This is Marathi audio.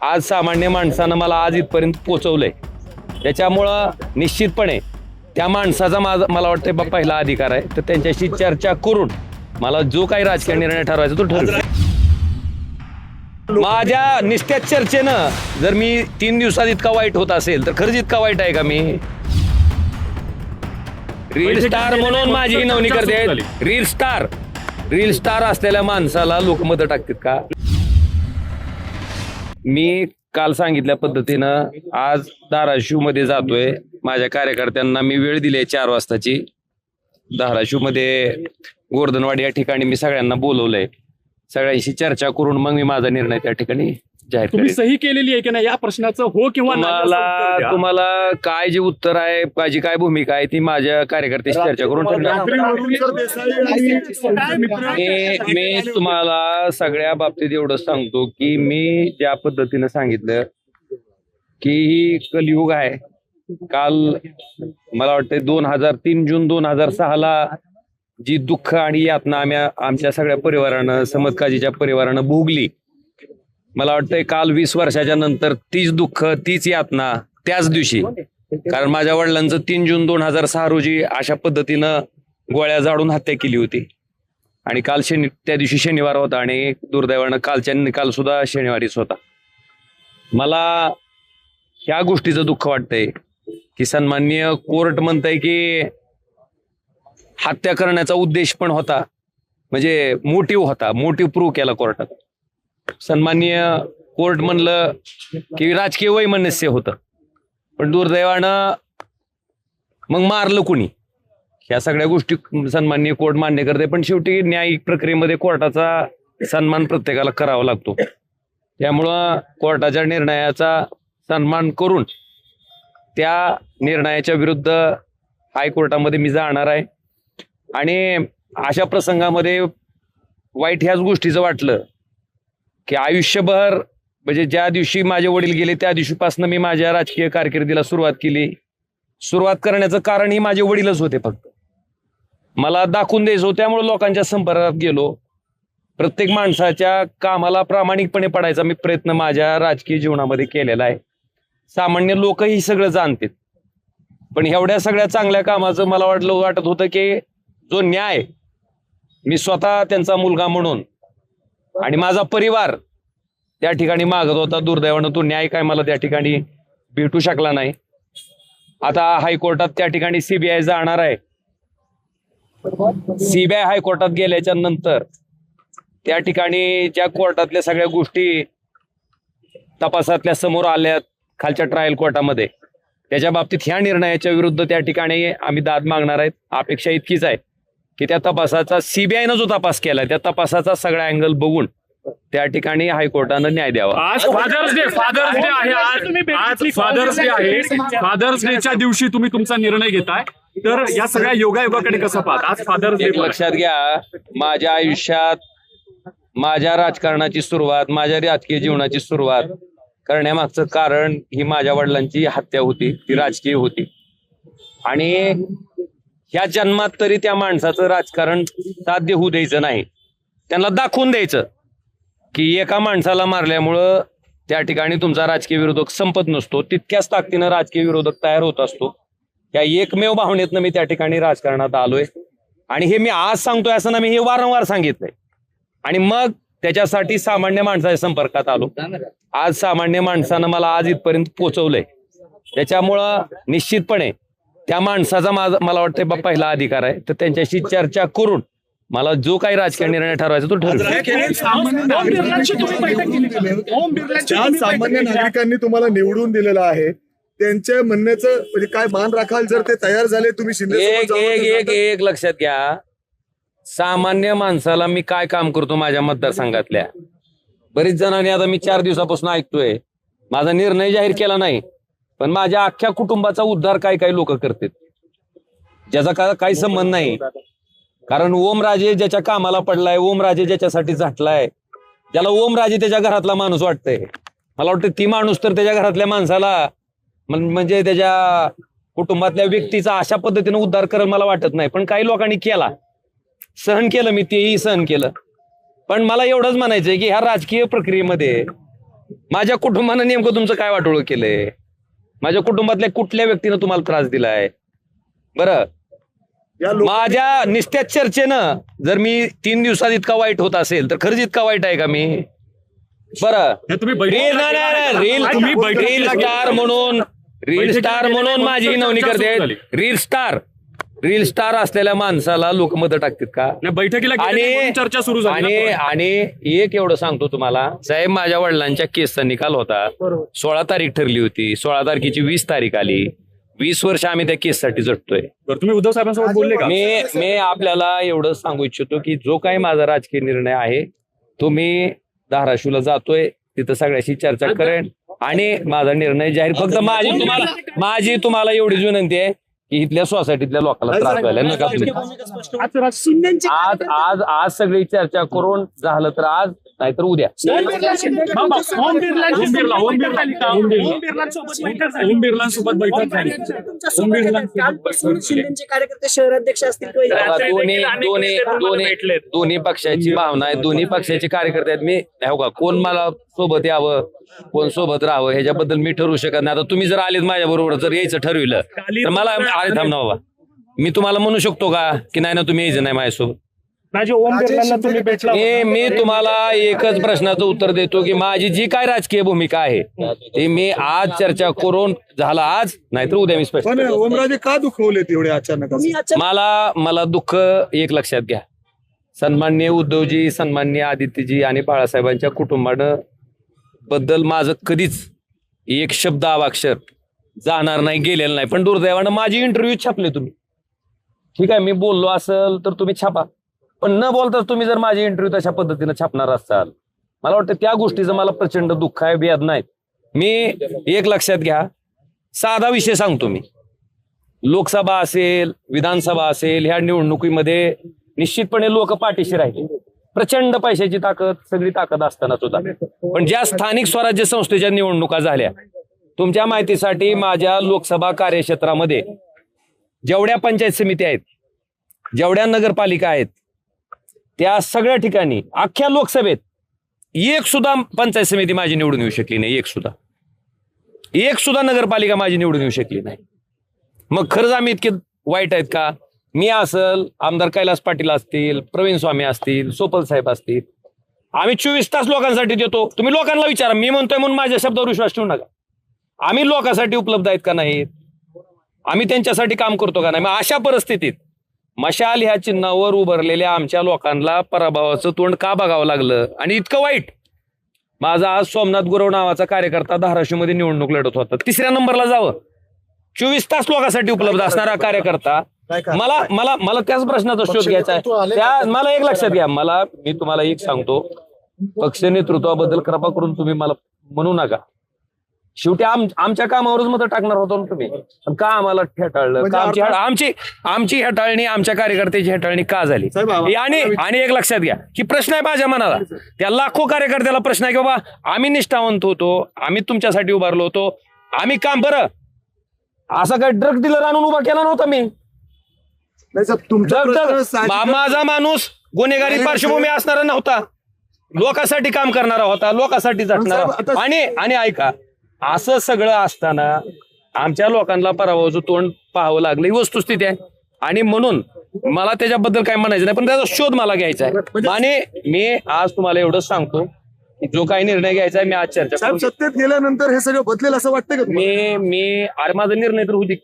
आज सामान्य माणसानं मला आज इथपर्यंत पोहोचवलंय. त्याच्यामुळं निश्चितपणे त्या माणसाचा मला वाटतं पहिला अधिकार आहे. तर त्यांच्याशी चर्चा करून मला जो काही राजकीय निर्णय ठरवायचा तो ठरवेल. माझ्या निस्त्यात चर्चेनं जर मी 3 दिवसात इतका वाईट होत असेल तर खरंच इतका वाईट आहे का मी? रील स्टार म्हणून माझी नवनी करते. रील स्टार असलेल्या माणसाला लोक मत टाकतात का? मी काल सांगितल्या पद्धतीनं आज धाराशिव मध्ये जातोय. माझ्या कार्यकर्त्यांना मी वेळ दिली 4 वाजताची. धाराशिव मध्ये गोर्धनवाडी या ठिकाणी मी सगळ्यांना बोलवलंय. सगळ्यांशी चर्चा करून मग मी माझा निर्णय त्या ठिकाणी जाहीर तुम्ही सही केलेली आहे की नाही या प्रश्नाचं हो किंवा तुम्हाला काय जे उत्तर आहे, माझी काय भूमिका आहे ती माझ्या कार्यकर्त्याशी चर्चा करून मी तुम्हाला सगळ्या बाबतीत एवढं सांगतो की मी ज्या पद्धतीनं सांगितलं की ही कलियुग आहे. काल मला वाटतं 2003 जून 2006 जी दुःख आणि यातना आम्ही आमच्या सगळ्या परिवारानं, समदकाजीच्या परिवारानं भोगली. मला वाटतंय काल 20 वर्षाच्या नंतर तीच दुःख, तीच यातना त्याच दिवशी, कारण माझ्या वडिलांचं 3 जून 2006 रोजी अशा पद्धतीनं गोळ्या झाडून हत्या केली होती. आणि काल त्या दिवशी शनिवार होता आणि दुर्दैवानं कालच्या निकाल सुद्धा शनिवारीच होता. मला ह्या गोष्टीचं दुःख वाटतंय की सन्माननीय कोर्ट म्हणतंय की हत्या करण्याचा उद्देश पण होता, म्हणजे मोटिव्ह होता, मोटिव्ह प्रूव्ह केला कोर्टात. सन्माननीय कोर्ट म्हणलं की राजकीय वैमनस्य होतं, पण दुर्दैवानं मग मारलं कुणी? ह्या सगळ्या गोष्टी सन्माननीय कोर्ट मान्य करते. पण शेवटी न्यायिक प्रक्रियेमध्ये कोर्टाचा सन्मान प्रत्येकाला करावा लागतो. त्यामुळं कोर्टाच्या निर्णयाचा सन्मान करून त्या निर्णयाच्या विरुद्ध हायकोर्टामध्ये मी जाणार आहे. आणि अशा प्रसंगामध्ये वाईट ह्याच गोष्टीचं वाटलं की आयुष्यभर, म्हणजे ज्या दिवशी माझे वडील गेले त्या दिवशीपासून मी माझ्या राजकीय कारकिर्दीला सुरुवात केली. सुरुवात करण्याचं कारण ही माझे वडीलच होते. फक्त मला दाखवून द्यायचं होतं, त्यामुळे लोकांच्या संपर्कात गेलो. प्रत्येक माणसाच्या कामाला प्रामाणिकपणे पडायचा मी प्रयत्न माझ्या राजकीय जीवनामध्ये केलेला आहे. सामान्य लोकही सगळं जाणतात, पण एवढ्या सगळ्या चांगल्या कामाचं मला वाटत होतं की जो न्याय मी स्वतः त्यांचा मुलगा म्हणून आणि माझा परिवार त्या ठिकाणी मागत होता, दुर्दैवानं तो न्याय काय मला त्या ठिकाणी भेटू शकला नाही. आता हायकोर्टात त्या ठिकाणी सीबीआय जाणार आहे. सीबीआय हायकोर्टात गेल्याच्या नंतर त्या ठिकाणी ज्या कोर्टातल्या सगळ्या गोष्टी तपासातल्या समोर आल्यात खालच्या ट्रायल कोर्टामध्ये, त्याच्या बाबतीत ह्या निर्णयाच्या विरुद्ध त्या ठिकाणी आम्ही दाद मागणार आहेत. अपेक्षा इतकीच आहे की त्या तपासाचा, सीबीआयनं जो तपास केलाय त्या तपासाचा सगळा अँगल बघून त्या ठिकाणी हायकोर्टानं न्याय द्यावा. आज फादर्स डे आहे. फादर्स डेच्या दिवशी तुम्ही तुमचा निर्णय घेताय, तर या सगळ्या योगायोगाकडे कसं पाहता? आज फादर्स डे लक्षात घ्या, माझ्या आयुष्यात माझ्या राजकारणाची सुरुवात, माझ्या राजकीय जीवनाची सुरुवात करण्यामागचं कारण ही माझ्या वडिलांची हत्या होती, ती राजकीय होती. आणि ह्या जन्मात तरी त्या माणसाचं राजकारण साध्य होऊ द्यायचं नाही. त्यांना दाखवून द्यायचं की एका माणसाला मारल्यामुळं त्या ठिकाणी तुमचा राजकीय विरोधक संपत नसतो, तितक्याच ताकदीनं राजकीय विरोधक तयार होत असतो. या एकमेव भावनेतनं मी त्या ठिकाणी राजकारणात आलोय. आणि हे मी आज सांगतोय असं ना, मी हे वारंवार सांगितलंय. आणि मग त्याच्यासाठी सामान्य माणसाच्या संपर्कात आलो. आज सामान्य माणसानं मला आज इथपर्यंत पोहोचवलंय. त्याच्यामुळं निश्चितपणे त्या माणसाचा मला वाटतं पहिला अधिकार आहे. तर त्यांच्याशी चर्चा करून मला जो काही राजकीय निर्णय ठरवायचा तो ठरवेल. सामान्य नागरिकांनी तुम्हाला निवडून दिलेलं आहे, त्यांच्या म्हणण्याचं म्हणजे काय मान राखाल जर ते तयार झाले? तुम्ही एक लक्षात घ्या, सामान्य माणसाला मी काय काम करतो माझ्या मतदारसंघातल्या बरीच जणांनी, आता मी 4 दिवसापासून ऐकतोय, माझा निर्णय जाहीर केला नाही, पण माझ्या अख्ख्या कुटुंबाचा उद्धार काही लोक करतात, ज्याचा काही संबंध नाही. कारण ओमराजे ज्याच्या कामाला पडलाय, ओमराजे ज्याच्यासाठी झाटलाय, ज्याला ओमराजे त्याच्या घरातला माणूस वाटतंय, मला वाटतं ती माणूस तर त्याच्या घरातल्या माणसाला म्हणजे त्याच्या कुटुंबातल्या व्यक्तीचा अशा पद्धतीने उद्धार करेल मला वाटत नाही. पण काही लोकांनी केला, सहन केलं, मी तेही सहन केलं. पण मला एवढंच म्हणायचंय की ह्या राजकीय प्रक्रियेमध्ये माझ्या कुटुंबानं नेमकं तुमचं काय वाटोळं केलंय? माझ्या कुटुंबातल्या कुठल्या व्यक्तीनं तुम्हाला त्रास दिलाय? बरं, या लोक माझ्या निस्त्यात चर्चेनं जर मी 3 दिवसात इतका वाईट होत असेल तर खरंच इतका वाईट आहे का मी? बरं, हे तुम्ही रील तुम्ही बैठकीला रील स्टार म्हणून माझी विनवणी करते. रील स्टार असलेल्या माणसाला लोक मदत टाकतात का? बैठकीला आणि चर्चा सुरू झाली. आणि एक एवढं सांगतो तुम्हाला साहेब, माझ्या वडिलांच्या केसचा निकाल होता. 16 तारीख ठरली होती. 16 तारखेची 20 तारीख आली. 20 वर्ष आम्ही त्या केससाठी झटतोय. तुम्ही उद्धव साहेबांसोबत बोलले का? मी आपल्याला एवढं सांगू इच्छितो की जो काही माझा राजकीय निर्णय आहे तो मी धाराशिवला जातोय, तिथं सगळ्याशी चर्चा करेन आणि माझा निर्णय जाहीर. फक्त माझी तुम्हाला एवढीच विनंती आहे की इथल्या सोसायटीतल्या लोकांना त्रास व्हायला नका तुम्ही. आज सगळी चर्चा करून झालं तर आज, नाहीतर उद्या. ओम बिर्लांसोबत बैठक झाली. शिंदेचे कार्यकर्ते शहराध्यक्ष असतील किंवा दोन्ही पक्षाची भावना आहे. दोन्ही पक्षाचे कार्यकर्ते आहेत. मी हो का, कोण मला सोबत यावं, कोण सोबत राहावं ह्याच्याबद्दल मी ठरवू शकत नाही. आता तुम्ही जर आलेत माझ्या बरोबर, जर यायचं ठरविलं तर मला अरे थांब ना बाबा, मी तुम्हाला म्हणू शकतो का की नाही ना तुम्ही यायचं नाही माझ्यासोबत? मी तुम्हाला एकच प्रश्नाचं उत्तर देतो की माझी जी काय राजकीय भूमिका आहे ती मी आज चर्चा करून झाला आज, नाहीतर उद्या मी स्पष्ट. पण ओमराजे का दुखवलेत एवढे अचानक असं? मला दुःख एक लक्षात घ्या. सन्माननीय उद्धवजी, सन्माननीय आदित्यजी आणि बाळासाहेबांच्या कुटुंबानं बद्दल माझं कधीच एक शब्द अवाक्षर जाणार नाही, गेलेलं नाही. पण दुर्दैवानं माझी इंटरव्ह्यू छापले तुम्ही. ठीक आहे, मी बोललो असेल तर तुम्ही छापा, पण न बोलताच तुम्ही जर माझी इंटरव्ह्यू तशा पद्धतीनं छापणार असाल, मला वाटतं त्या गोष्टीचं मला प्रचंड दुःख आहे, वेदना आहेत. मी एक लक्षात घ्या, साधा विषय सांगतो मी. लोकसभा असेल, विधानसभा असेल, ह्या निवडणुकीमध्ये निश्चितपणे लोक पाठीशी राहिले. प्रचंड पैशाची ताकद, सगळी ताकद असताना सुद्धा. पण ज्या स्थानिक स्वराज्य संस्थेच्या निवडणुका झाल्या, तुमच्या माहितीसाठी माझ्या लोकसभा कार्यक्षेत्रामध्ये जेवढ्या पंचायत समिती आहेत, जेवढ्या नगरपालिका आहेत, त्या सगळ्या ठिकाणी अख्ख्या लोकसभेत एक सुद्धा पंचायत समिती माझी निवडून येऊ शकली नाही. एक सुद्धा नगरपालिका माझी निवडून येऊ शकली नाही. मग खरंच आम्ही इतके वाईट आहेत का? मी असेल, आमदार कैलास पाटील असतील, प्रवीण स्वामी असतील, सोपल साहेब असतील, आम्ही 24 तास लोकांसाठी देतो. तुम्ही लोकांना विचारा, मी म्हणतोय म्हणून माझ्या शब्दावर विश्वास ठेवू नका. आम्ही लोकांसाठी उपलब्ध आहेत का नाहीत? आम्ही त्यांच्यासाठी काम करतो का नाही? मग अशा परिस्थितीत मशाल ह्या चिन्हावर उभारलेल्या आमच्या लोकांना पराभवाचं तोंड का बघावं लागलं? आणि इतकं वाईट, माझा आज सोमनाथ गुरव नावाचा कार्यकर्ता धाराशिवमध्ये निवडणूक लढत होता. 3ऱ्या नंबरला जावं, 24 तास लोकांसाठी उपलब्ध असणारा कार्यकर्ता. मला त्याच प्रश्नाचा शोध घ्यायचा आहे. मला एक लक्षात घ्या, मी तुम्हाला एक सांगतो, पक्ष नेतृत्वाबद्दल कृपा करून तुम्ही मला म्हणू नका. शेवटी आमच्या कामावरच मत टाकणार होतो ना तुम्ही. का आम्हाला हेटाळलं? का आमची हेटाळणी, आमच्या कार्यकर्त्याची हेटाळणी का झाली? आणि एक लक्षात घ्या की प्रश्न आहे माझ्या मनाला, त्या लाखो कार्यकर्त्याला प्रश्न आहे की बाबा आम्ही निष्ठावंत होतो, आम्ही तुमच्यासाठी उभारलो होतो, आम्ही काम. बरं, असं काही ड्रग डीलर आणून उभा केला नव्हता मी. माझा माणूस गुन्हेगारी पार्श्वभूमी असणारा नव्हता, लोकांसाठी काम करणारा होता, लोकांसाठी झटणारा. आणि ऐका, असं सगळं असताना आमच्या लोकांना पराभवाचं तोंड पाहावं लागलं, ही वस्तुस्थिती आहे. आणि म्हणून मला त्याच्याबद्दल काय म्हणायचं नाही, पण त्याचा शोध मला घ्यायचा आहे. आणि मी आज तुम्हाला एवढंच सांगतो की जो काही निर्णय घ्यायचा आहे मी आज चर्चा करू. सत्तेत गेल्यानंतर हे सगळं बदलेल असं वाटतं का? मी अरे माझा निर्णय तर होती.